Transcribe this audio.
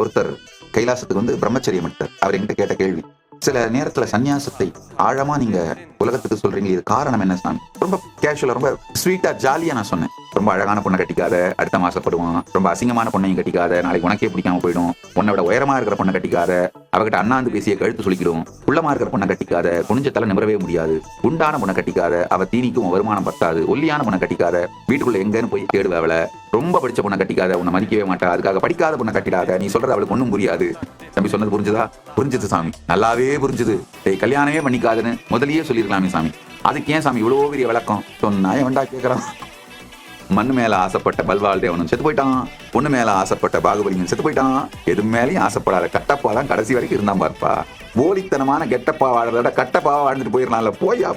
ஒருத்தர் கைலாசத்துக்கு வந்து பிரம்மச்சரியம் எடுத்தார். அவர் என்கிட்ட கேட்ட கேள்வி, சில நேரத்துல சன்னியாசத்தை ஆழமா நீங்க உலகத்துக்கு சொல்றீங்க, இது காரணம் என்ன சாமி? ரொம்ப கேஷுவலா, ரொம்ப ஸ்வீட்டா, ஜாலியா நான் சொன்னேன். ரொம்ப அழகான பொண்ணை கட்டிக்காத, அடுத்த மாசப்படுவான். ரொம்ப அசிங்கமான பொண்ணையும் கட்டிக்காத, நாளைக்கு உனக்கே பிடிக்காம போயிடும். உன்னோட உயரமா இருக்கிற பொண்ணை கட்டிக்காத, அவகிட்ட அண்ணாந்து பேசிய கழுத்து சுளிக்கிடும். குள்ளமா இருக்கிற பொண்ணை கட்டிக்காத, குனிஞ்ச தலை நிமிரவே முடியாது. குண்டான பொண்ணை கட்டிக்காத, அவ தீனிக்கும் வருமானம் பத்தாது. ஒல்லியான பொண்ணை கட்டிக்காத, வீட்டுக்குள்ள எங்கன்னு போய் தேடுவ அவளை. ரொம்ப படிச்ச பொண்ணை கட்டிக்காத, உன்னை மதிக்கவே மாட்டா. அதுக்காக படிக்காத பொண்ணை கட்டிடாத, நீ சொல்றது அவளுக்கு ஒன்றும் புரியாது. தம்பி சொன்னது புரிஞ்சுதா? புரிஞ்சுது சாமி, நல்லாவே புரிஞ்சுது. கல்யாணமே பண்ணிக்காதுன்னு முதலியே சொல்லிருக்கலாமே சாமி. அதுக்கு ஏன் சாமி இவ்வளோ பெரிய விளக்கம் சொன்னா? வேண்டா கேட்கறான். மண்ணு மேல ஆசைப்பட்ட பல்வாள் தேவனும் செத்து போயிட்டான். பொண்ணு மேல ஆசைப்பட்ட பாகுபலியும் செத்து போயிட்டான். எது மேலேயும் ஆசைப்படாத கட்டப்பா தான் கடைசி வரைக்கும் இருந்தான் பார்ப்பா. போலித்தனமான கெட்டப்பா வாழ்றத விட கட்டப்பாவா வாழ்ந்துட்டு போயிடலாம்ல. போய்யா.